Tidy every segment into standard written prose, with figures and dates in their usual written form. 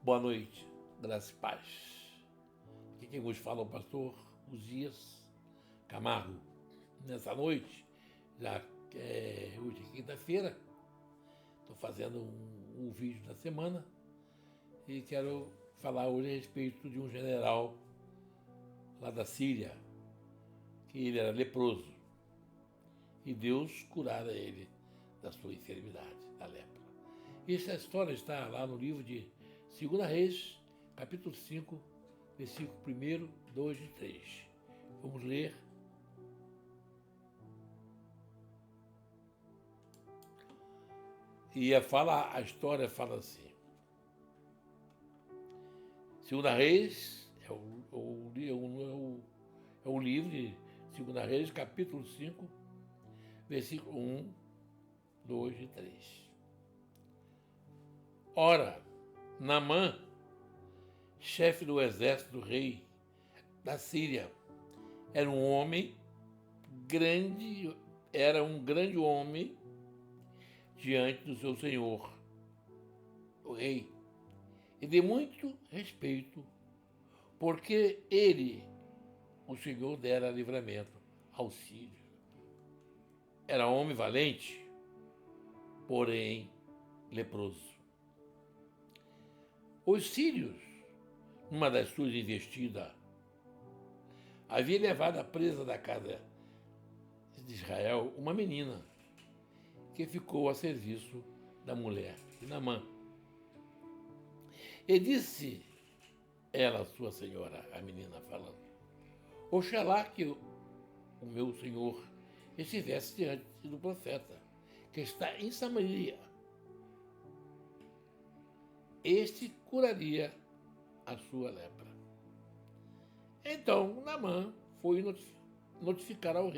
Boa noite, graça e paz. Aqui quem vos fala é o pastor Uzias Camargo. Nessa noite, já que hoje é quinta-feira, estou fazendo um vídeo da semana e quero falar hoje a respeito de um general lá da Síria, que ele era leproso e Deus curara ele da sua enfermidade, da lepra. E essa história está lá no livro de 2 Reis, capítulo 5, versículo 1, 2 e 3. Vamos ler. E a história fala assim. 2 Reis é o livro de 2 Reis, capítulo 5, versículo 1, 2 e 3. Ora, Naamã, chefe do exército do rei da Síria, era um grande homem diante do seu senhor, o rei, e de muito respeito, porque ele, o Senhor, dera livramento ao sírio. Era homem valente, porém leproso. Os sírios, numa das suas investidas, havia levado à presa da casa de Israel uma menina que ficou a serviço da mulher de Naamã. E disse ela, sua senhora, a menina falando, oxalá que o meu senhor estivesse diante do profeta, que está em Samaria. Este curaria a sua lepra. Então Naamã foi notificar ao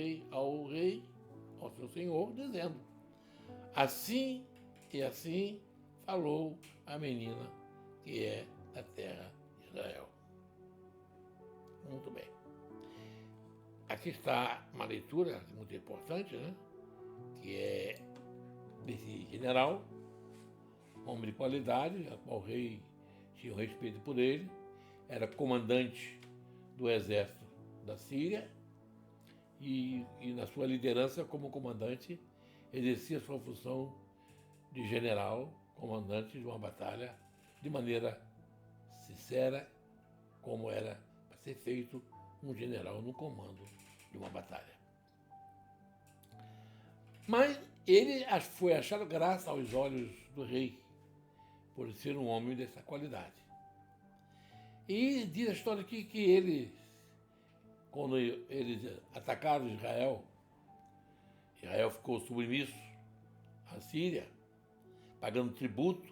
seu senhor, dizendo, assim e assim falou a menina que é da terra de Israel. Muito bem. Aqui está uma leitura muito importante, né? Que é desse general, homem de qualidade, a qual o rei tinha um respeito por ele, era comandante do exército da Síria e na sua liderança como comandante exercia sua função de general, comandante de uma batalha de maneira sincera, como era para ser feito um general no comando de uma batalha. Mas ele foi achado graça aos olhos do rei, por ser um homem dessa qualidade. E diz a história aqui que eles, quando eles atacaram Israel ficou submisso à Síria, pagando tributos,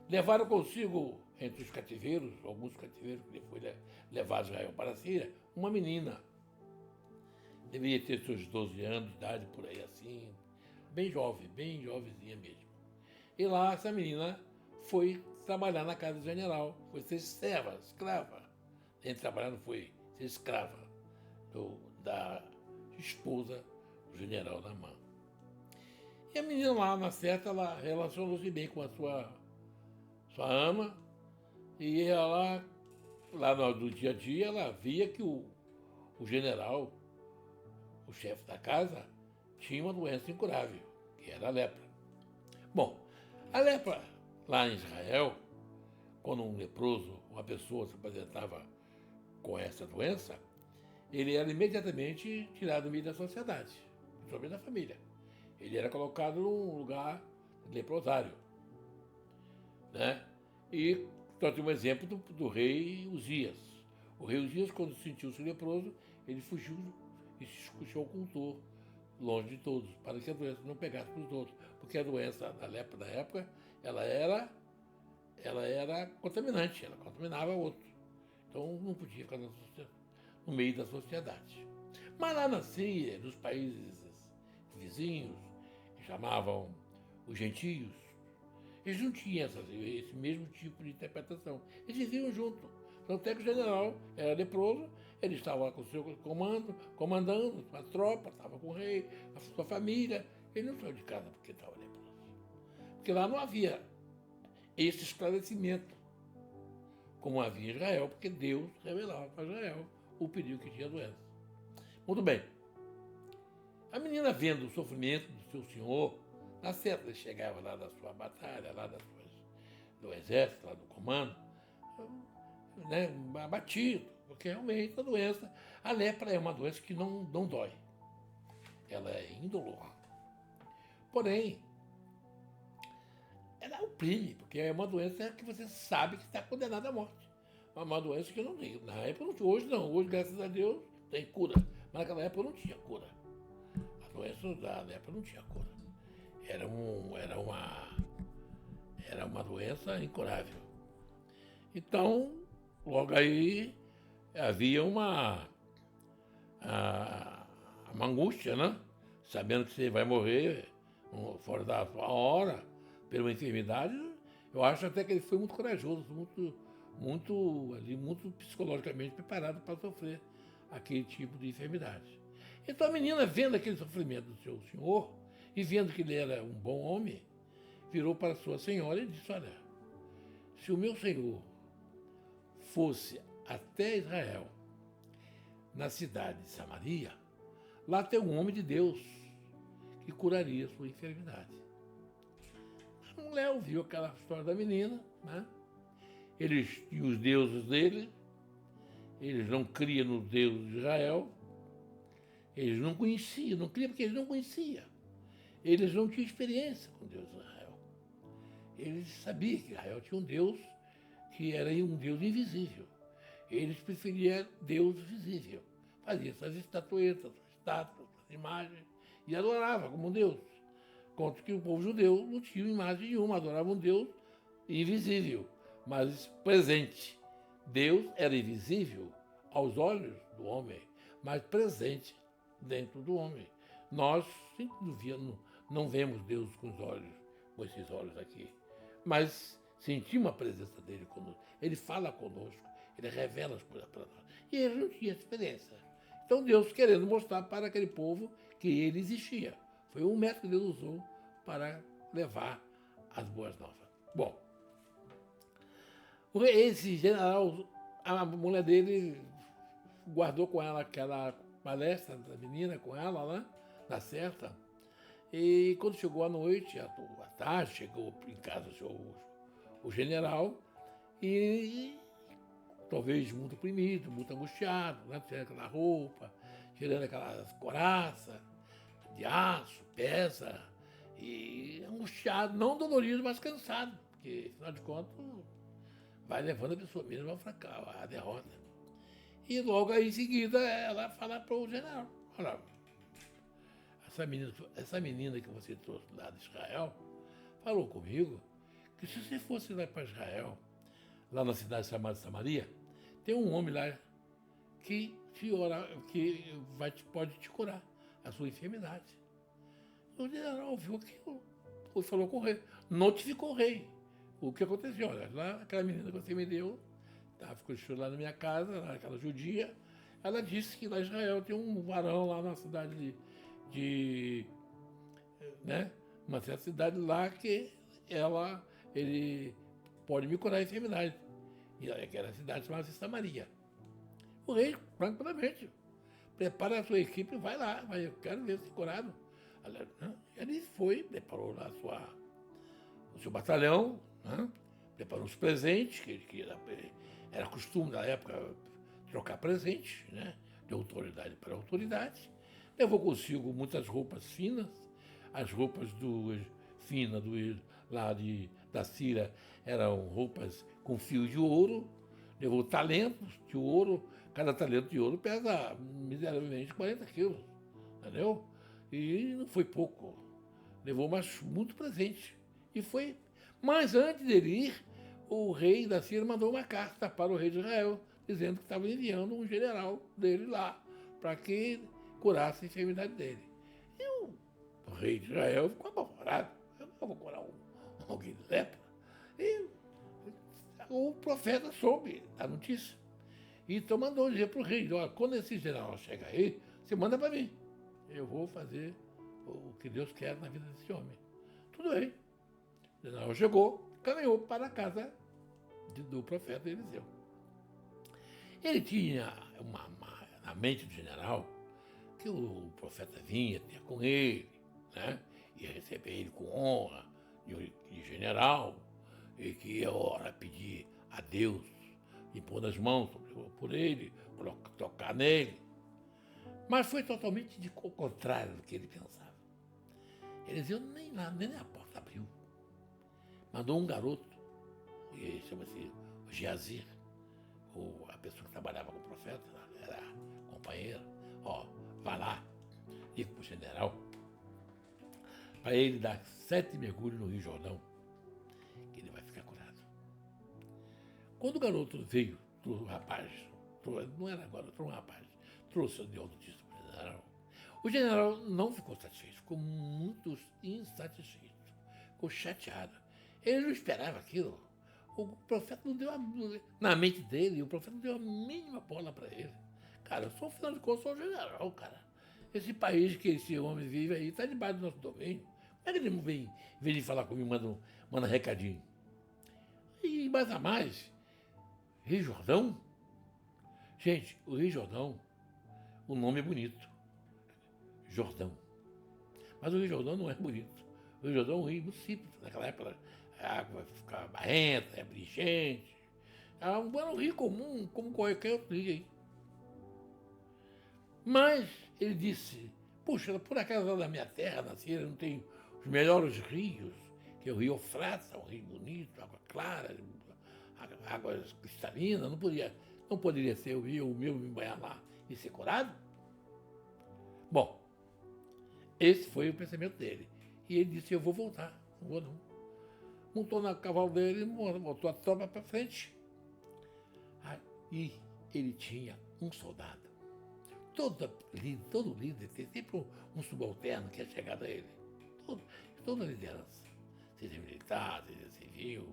levaram consigo, entre os cativeiros, alguns cativeiros que foi levado Israel para a Síria, uma menina. Deveria ter seus 12 anos de idade, por aí assim, bem jovenzinha mesmo. E lá essa menina foi trabalhar na casa do general, foi ser serva, escrava. Nem trabalhar, não foi ser escrava da esposa do general Naamã. E a menina lá, na certa, ela relacionou-se bem com a sua ama, e ela, lá no dia a dia, ela via que o general, o chefe da casa, tinha uma doença incurável, que era a lepra. Bom, a lepra lá em Israel, quando um leproso, uma pessoa se apresentava com essa doença, ele era imediatamente tirado do meio da sociedade, principalmente da família. Ele era colocado num lugar de leprosário, né? E nós temos um exemplo do rei Uzias. O rei Uzias, quando sentiu-se leproso, ele fugiu e se ocultou longe de todos, para que a doença não pegasse os outros, porque a doença da lepra da época, ela era contaminante, ela contaminava outro. Então não podia ficar no meio da sociedade. Mas lá na Síria, nos países vizinhos, que chamavam os gentios, eles não tinham esse mesmo tipo de interpretação. Eles viviam junto. Tanto é que o general era leproso, ele estava lá com o seu comandando a tropa, estava com o rei, a sua família. Ele não saiu de casa porque estava leproso. Porque lá não havia esse esclarecimento, como havia em Israel, porque Deus revelava para Israel o perigo que tinha a doença. Muito bem. A menina, vendo o sofrimento do seu senhor, na certa ele chegava lá da sua batalha, do exército, lá do comando, né, abatido, porque realmente a lepra é uma doença que não dói. Ela é indolor. Porém, ela oprime, porque é uma doença que você sabe que está condenada à morte. É uma doença que não tem. Na época não tinha, hoje não. Hoje, graças a Deus, tem cura. Mas naquela época não tinha cura. A doença da lepra não tinha cura. Era uma doença incurável. Então, logo aí, havia uma angústia, né? Sabendo que você vai morrer fora da sua hora, por uma enfermidade. Eu acho até que ele foi muito corajoso, muito psicologicamente preparado para sofrer aquele tipo de enfermidade. Então a menina, vendo aquele sofrimento do seu senhor e vendo que ele era um bom homem, virou para sua senhora e disse: olha, se o meu senhor fosse até Israel, na cidade de Samaria, lá tem um homem de Deus que curaria a sua enfermidade. A mulher ouviu aquela história da menina, né? Eles tinham os deuses dele, eles não criam no Deus de Israel, eles não conheciam, não criam porque eles não conheciam. Eles não tinham experiência com Deus de Israel. Eles sabiam que Israel tinha um Deus que era um Deus invisível. Eles preferiam Deus visível. Fazia essas estatuetas, estátuas, imagens, e adorava como um Deus. Enquanto que o povo judeu não tinha imagem nenhuma, adorava um Deus invisível, mas presente. Deus era invisível aos olhos do homem, mas presente dentro do homem. Nós, sem dúvida, não vemos Deus com os olhos, com esses olhos aqui, mas sentimos a presença dele conosco. Ele fala conosco, ele revela as coisas para nós. E ele não tinha experiência. Então Deus querendo mostrar para aquele povo que ele existia. Foi um método que Deus usou para levar as boas novas. Bom, esse general, a mulher dele guardou com ela aquela palestra da menina, com ela lá, na certa. E quando chegou a noite, à tarde, chegou em casa o general e talvez muito oprimido, muito angustiado, né? Tirando aquela roupa, tirando aquelas couraças de aço, pesa, e angustiado, não dolorido, mas cansado, porque, afinal de contas, vai levando a pessoa mesmo ao fracasso, à derrota. E logo aí em seguida ela fala para o general: olha, essa menina que você trouxe lá de Israel falou comigo que se você fosse lá para Israel, lá na cidade chamada Samaria, tem um homem lá que pode te curar a sua enfermidade. O general ouviu aquilo, falou com o rei, notificou o rei. O que aconteceu? Olha, lá aquela menina que você me deu, ficou lá na minha casa, aquela judia, ela disse que lá em Israel tem um varão lá na cidade né, uma certa cidade lá que ele pode me curar a enfermidade. E aquela cidade chamada Samaria. O rei, tranquilamente, prepara a sua equipe e vai lá, eu quero ver se curado. Ele foi, preparou lá o seu batalhão, né? Preparou os presentes, que era costume na época trocar presentes, né? De autoridade para autoridade. Levou consigo muitas roupas finas, as roupas finas da Síria eram roupas com fio de ouro, levou talentos de ouro, cada talento de ouro pesa miseravelmente 40 quilos, entendeu? E não foi pouco, levou muito presente. E foi. Mas antes dele ir, o rei da Síria mandou uma carta para o rei de Israel, dizendo que estava enviando um general dele lá, para que curasse a enfermidade dele. E o rei de Israel ficou apavorado. Eu não vou curar alguém de lepra. E o profeta soube a notícia. Então mandou dizer para o rei: olha, quando esse general chega aí, você manda para mim. Eu vou fazer o que Deus quer na vida desse homem. Tudo bem. O general chegou, caminhou para a casa do profeta Eliseu. Ele tinha na mente do general que o profeta vinha ter com ele, né? Ia receber ele com honra de general, e que ia ora pedir a Deus impor as mãos por ele, tocar nele. Mas foi totalmente o contrário do que ele pensava. Eliseu nem a porta abriu. Mandou um garoto, chama-se Geazir, a pessoa que trabalhava com o profeta, era companheira, vai lá, diga para o general, para ele dar 7 mergulhos no Rio Jordão, que ele vai ficar curado. Quando o garoto veio, o rapaz, não era agora, um rapaz, trouxe a notícia para o general. O general não ficou satisfeito, ficou muito insatisfeito, ficou chateado. Ele não esperava aquilo. O profeta não deu na mente dele, o profeta não deu a mínima bola para ele. Cara, eu sou, afinal de contas, sou um general, cara. Esse país que esse homem vive aí está debaixo do nosso domínio. Como é que ele vem, em vez de falar comigo, manda recadinho? E mais a mais, Rio Jordão? Gente, o Rio Jordão, o nome é bonito. Jordão. Mas o Rio Jordão não é bonito. O Rio Jordão é um rio muito simples. Naquela época a água ficava barrenta, abrigente. Era um rio comum, como qualquer outro rio aí. Mas ele disse, puxa, por acaso lá da minha terra, na Síria, não tem os melhores rios, que é o Rio Eufrates, um rio bonito, água clara, água cristalina, não poderia ser o meu me banhar lá e ser curado? Bom, esse foi o pensamento dele. E ele disse, eu vou voltar, não vou não. Montou no cavalo dele e botou a tropa para frente. Aí ele tinha um soldado. Todo líder tem sempre um subalterno que é chegado a ele. Toda liderança. Seja militar, seja civil,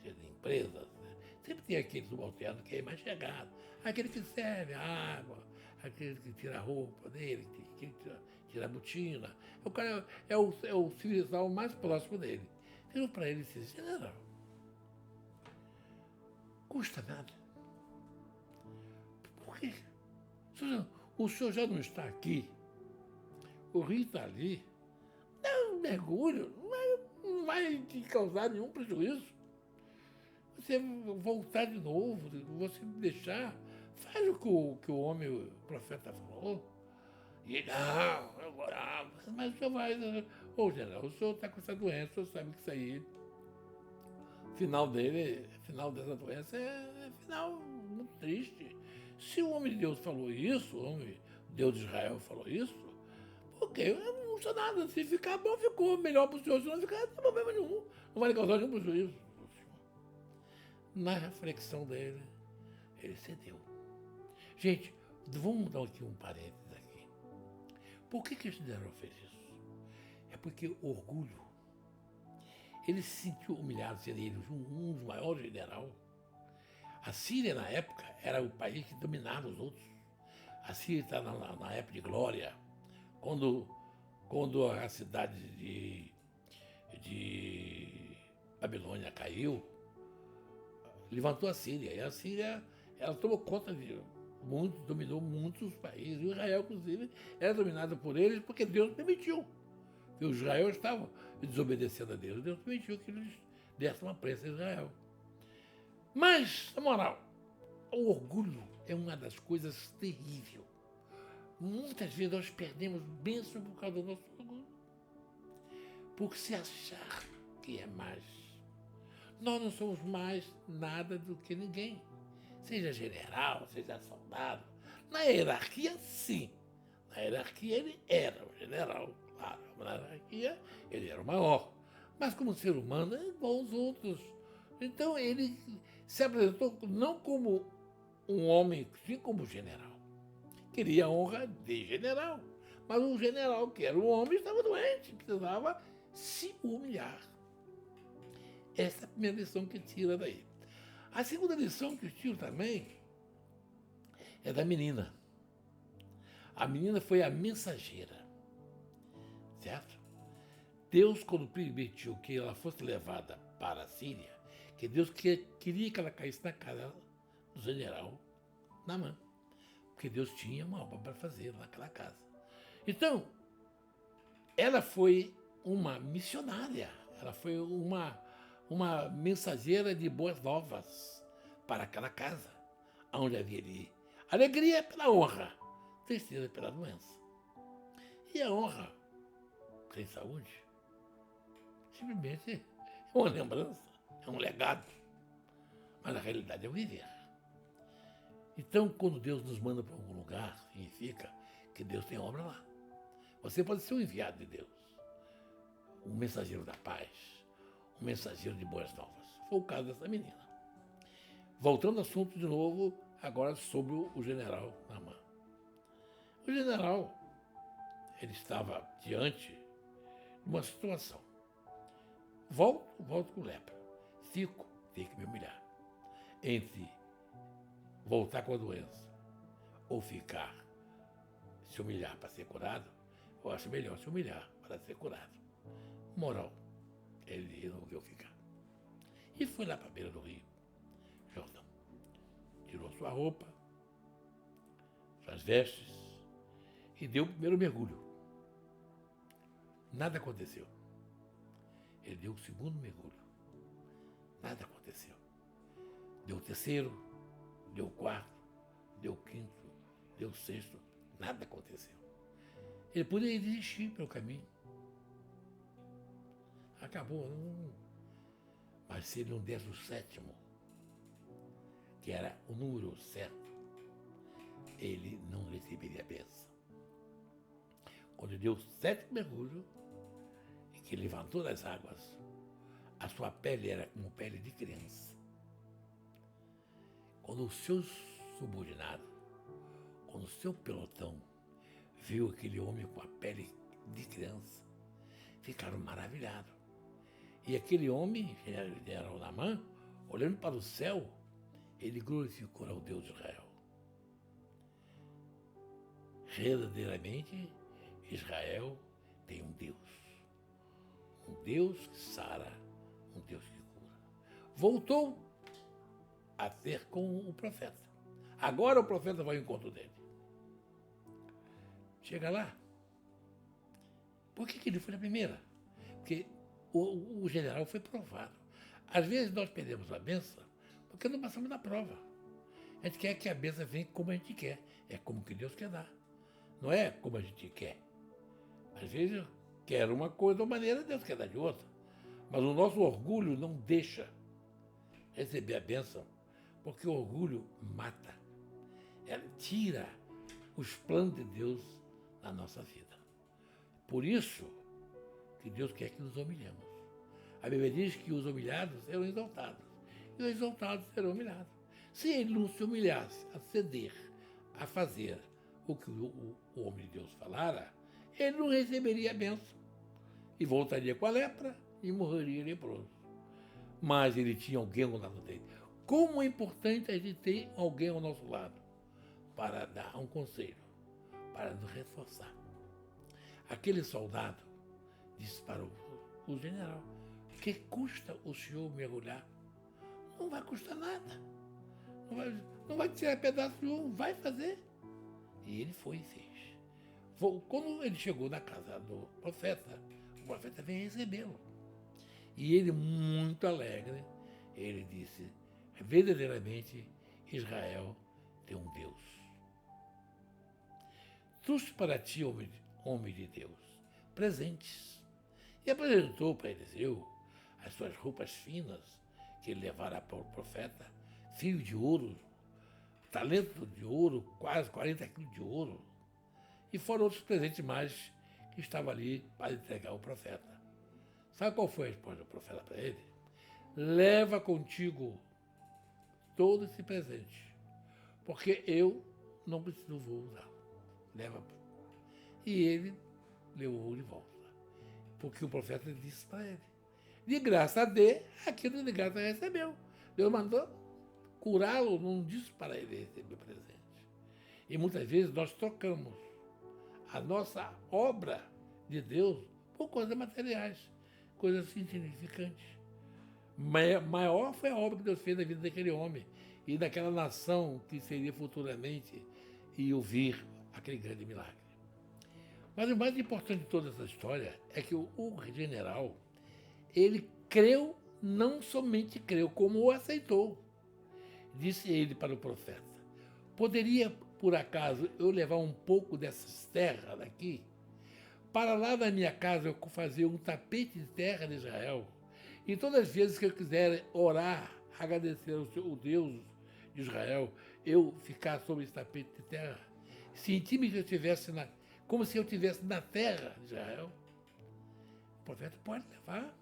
seja de empresas. Né? Sempre tem aquele subalterno que é mais chegado. Aquele que serve a água, aquele que tira a roupa dele, que tira a botina. O cara é o civilizal mais próximo dele. Virou para ele e disse, general, custa nada. Por quê? O senhor já não está aqui, o rio está ali, dá um mergulho, não vai te causar nenhum prejuízo. Você voltar de novo, você deixar, faz o que o homem, o profeta falou. E ele, mas o senhor vai... Ô, general, o senhor está com essa doença, o senhor sabe que isso aí, o final dessa doença é final muito triste. Se o homem de Deus falou isso, o Deus de Israel falou isso, porque não custa nada. Se ficar bom, ficou melhor para o senhor. Se não ficar, não tem problema nenhum. Não vai lhe causar nenhum prejuízo. Na reflexão dele, ele cedeu. Gente, vamos dar aqui um parênteses aqui. Por que esse general fez isso? É porque orgulho. Ele se sentiu humilhado, sendo ele um dos maiores generais. A Síria, na época, era o país que dominava os outros. A Síria está na época de glória, quando a cidade de Babilônia caiu, levantou a Síria. E a Síria, ela tomou conta dominou muitos países. E Israel, inclusive, era dominado por eles porque Deus permitiu. E o Israel estava desobedecendo a Deus. Deus permitiu que eles dessem uma prensa a Israel. Mas, na moral, o orgulho é uma das coisas terríveis. Muitas vezes nós perdemos bênção por causa do nosso orgulho. Por se achar que é mais. Nós não somos mais nada do que ninguém. Seja general, seja soldado. Na hierarquia, sim. Na hierarquia ele era o general, claro. Na hierarquia ele era o maior. Mas como ser humano é igual aos outros. Então ele se apresentou não como um homem, sim como general. Queria a honra de general. Mas o general, que era um homem, estava doente, precisava se humilhar. Essa é a primeira lição que tira daí. A segunda lição que eu tiro também é da menina. A menina foi a mensageira, certo? Deus, quando permitiu que ela fosse levada para a Síria, que Deus queria que ela caísse na cara do general Naamã, porque Deus tinha uma obra para fazer naquela casa. Então, ela foi uma missionária, ela foi uma mensageira de boas novas para aquela casa, onde havia ali alegria pela honra, tristeza pela doença. E a honra, sem saúde, simplesmente é uma lembrança, é um legado, mas na realidade é o viver. Então, quando Deus nos manda para algum lugar, significa que Deus tem obra lá. Você pode ser um enviado de Deus, um mensageiro da paz, um mensageiro de boas novas. Foi o caso dessa menina. Voltando ao assunto de novo, agora sobre o general Naamã. O general, ele estava diante de uma situação. Volto com lepra. Tenho que me humilhar. Entre voltar com a doença ou se humilhar para ser curado, eu acho melhor se humilhar para ser curado. Moral, ele resolveu ficar. E foi lá para a beira do rio Jordão. Tirou sua roupa, suas vestes e deu o primeiro mergulho. Nada aconteceu. Ele deu o segundo mergulho. Nada aconteceu. Deu o terceiro, deu o quarto, deu o quinto, deu o sexto. Nada aconteceu. Ele poderia desistir pelo caminho. Acabou. Mas se ele não desse o sétimo, que era o número certo, ele não receberia a bênção. Quando ele deu o sétimo mergulho, e que levantou das águas, a sua pele era como pele de criança. Quando o seu subordinado, quando o seu pelotão viu aquele homem com a pele de criança, ficaram maravilhados. E aquele homem, general Naamã, olhando para o céu, ele glorificou ao Deus de Israel. Verdadeiramente, Israel tem um Deus. Um Deus que sara, um Deus que cura. Voltou a ter com o profeta. Agora o profeta vai ao encontro dele. Chega lá. Por que ele foi na primeira? Porque o general foi provado. Às vezes nós perdemos a benção porque não passamos na prova. A gente quer que a benção venha como a gente quer. É como que Deus quer dar. Não é como a gente quer. Às vezes eu quero uma coisa de uma maneira, Deus quer dar de outra. Mas o nosso orgulho não deixa receber a bênção, porque o orgulho mata. Ela tira os planos de Deus na nossa vida. Por isso que Deus quer que nos humilhemos. A Bíblia diz que os humilhados serão exaltados, e os exaltados serão humilhados. Se ele não se humilhasse a ceder, a fazer o que o homem de Deus falara, ele não receberia a bênção e voltaria com a lepra e morreria leproso. Mas ele tinha alguém ao lado dele. Como é importante a gente ter alguém ao nosso lado para dar um conselho, para nos reforçar. Aquele soldado disse para o general: que custa o senhor mergulhar? Não vai custar nada. Não vai tirar pedaço nenhum, vai fazer. E ele foi e fez. Quando ele chegou na casa do profeta, o profeta veio recebê-lo. E ele, muito alegre, ele disse: verdadeiramente Israel tem um Deus. Trouxe para ti, homem de Deus, presentes. E apresentou para Eliseu as suas roupas finas que ele levara para o profeta, fio de ouro, talento de ouro, quase 40 quilos de ouro. E foram outros presentes mais que estavam ali para entregar ao profeta. Sabe qual foi a resposta do profeta para ele? Leva contigo todo esse presente, porque eu não preciso, vou usá-lo. Leva. E ele levou de volta, porque o profeta disse para ele: de graça dê aquilo de graça recebeu. Deus mandou curá-lo, não disse para ele receber presente. E muitas vezes nós trocamos a nossa obra de Deus por coisas materiais, coisas insignificantes. Maior foi a obra que Deus fez na vida daquele homem e daquela nação que seria futuramente e ouvir aquele grande milagre. Mas o mais importante de toda essa história é que o general, ele creu, não somente creu, como o aceitou. Disse ele para o profeta: poderia, por acaso, eu levar um pouco dessas terras daqui? Para lá da minha casa eu fazer um tapete de terra de Israel. E todas as vezes que eu quiser orar, agradecer ao Deus de Israel, eu ficar sobre esse tapete de terra, sentir-me que eu estivesse como se eu estivesse na terra de Israel. O profeta pode levar.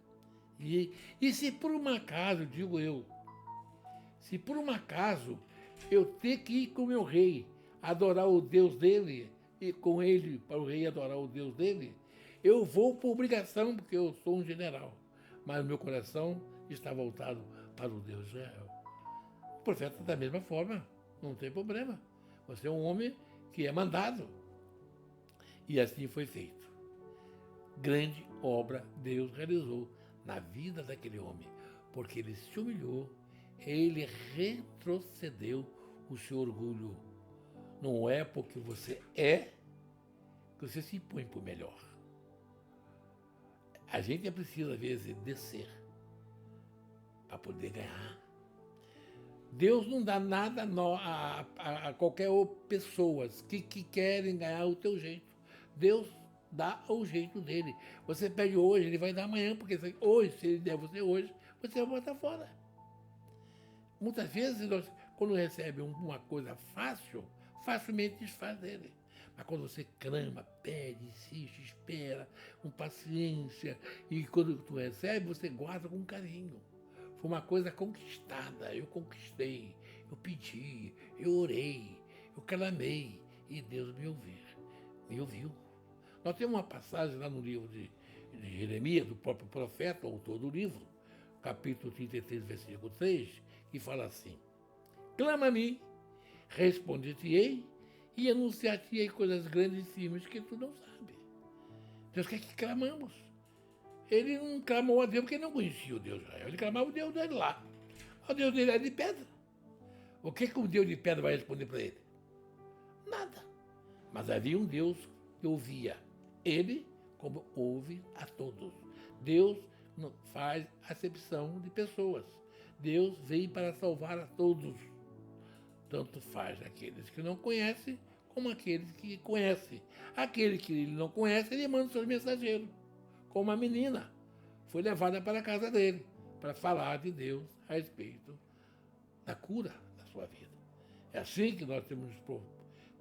E se por um acaso, digo eu, se por um acaso eu ter que ir com o meu rei, adorar o Deus dele, e com ele, para o rei adorar o Deus dele, eu vou por obrigação, porque eu sou um general. Mas o meu coração está voltado para o Deus de Israel. O profeta, da mesma forma, não tem problema. Você é um homem que é mandado. E assim foi feito. Grande obra Deus realizou na vida daquele homem, porque ele se humilhou, ele retrocedeu o seu orgulho. Não é porque você é que você se impõe por melhor. A gente precisa, às vezes, descer para poder ganhar. Deus não dá nada a qualquer pessoa que querem ganhar o teu jeito. Deus dá o jeito dele. Você pede hoje, ele vai dar amanhã, porque hoje, se ele der você hoje, você vai botar fora. Muitas vezes, quando recebe uma coisa fácil, facilmente desfaz dele. Mas quando você clama, pede, insiste, espera, com paciência, e quando tu recebe, você guarda com carinho. Foi uma coisa conquistada, eu conquistei, eu pedi, eu orei, eu clamei, e Deus me ouviu. Nós temos uma passagem lá no livro de Jeremias, do próprio profeta, autor do livro, capítulo 33, versículo 3, que fala assim: clama a mim, responder-te-ei, e anunciar-te-ei coisas grandes e firmes que tu não sabes. Deus quer que clamamos. Ele não clamou a Deus porque ele não conhecia o Deus de Israel. Ele clamava o Deus dele lá. O Deus dele era de pedra. O que um Deus de pedra vai responder para ele? Nada. Mas havia um Deus que ouvia ele como ouve a todos. Deus não faz acepção de pessoas. Deus veio para salvar a todos. Tanto faz aqueles que não conhecem, como aqueles que conhecem. Aquele que ele não conhece, ele manda seus mensageiros. Como a menina foi levada para a casa dele, para falar de Deus a respeito da cura da sua vida. É assim que nós temos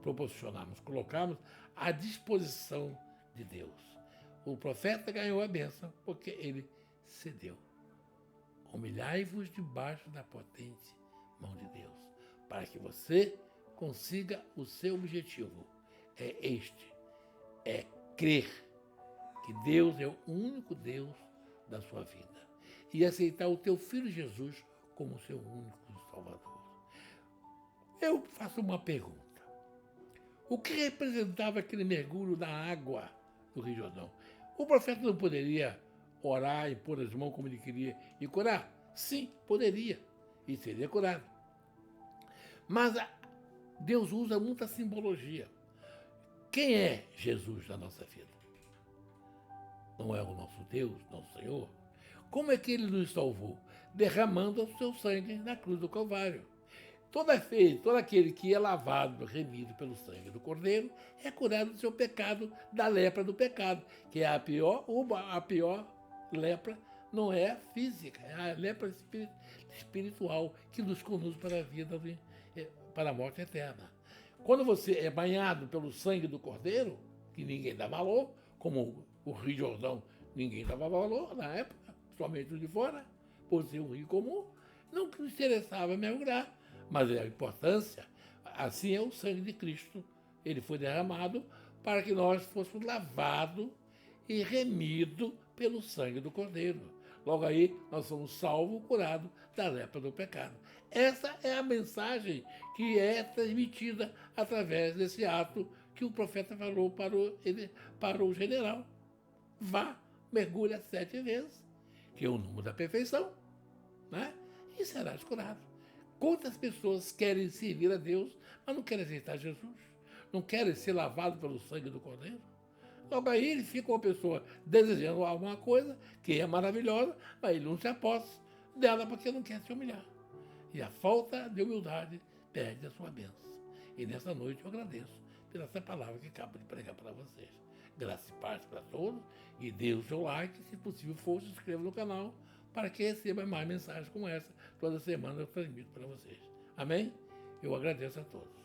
proporcionarmos, colocarmos à disposição de Deus. O profeta ganhou a bênção porque ele cedeu. Humilhai-vos debaixo da potente mão de Deus, para que você consiga o seu objetivo. É este, é crer que Deus é o único Deus da sua vida e aceitar o teu Filho Jesus como seu único Salvador. Eu faço uma pergunta. O que representava aquele mergulho na água do Rio Jordão? O profeta não poderia orar e pôr as mãos como ele queria e curar? Sim, poderia, e seria curado. Mas Deus usa muita simbologia. Quem é Jesus na nossa vida? Não é o nosso Deus, nosso Senhor? Como é que ele nos salvou? Derramando o seu sangue na cruz do Calvário. Todo aquele que é lavado, remido pelo sangue do Cordeiro, é curado do seu pecado, da lepra do pecado, que é a pior lepra não é a física, é a lepra espiritual, que nos conduz para a vida, para a morte eterna. Quando você é banhado pelo sangue do Cordeiro, que ninguém dá valor, como o Rio Jordão, ninguém dava valor na época, somente os de fora, por ser um rio comum, não interessava mergulhar. Mas a importância, assim é o sangue de Cristo. Ele foi derramado para que nós fôssemos lavados e remidos pelo sangue do Cordeiro. Logo aí, nós somos salvos, curados da lepra do pecado. Essa é a mensagem que é transmitida através desse ato que o profeta falou para o general. Vá, mergulha 7 vezes, que é o número da perfeição. né? E serás curado. Quantas pessoas querem servir a Deus, mas não querem aceitar Jesus? Não querem ser lavados pelo sangue do Cordeiro? Logo aí ele fica uma pessoa desejando alguma coisa que é maravilhosa, mas ele não se aposta dela porque não quer se humilhar. E a falta de humildade perde a sua bênção. E nessa noite eu agradeço pela essa palavra que acabo de pregar para vocês. Graça e paz para todos. E dê o seu like, se possível for, se inscreva no canal para que receba mais mensagens como essa. Toda semana eu transmito para vocês. Amém? Eu agradeço a todos.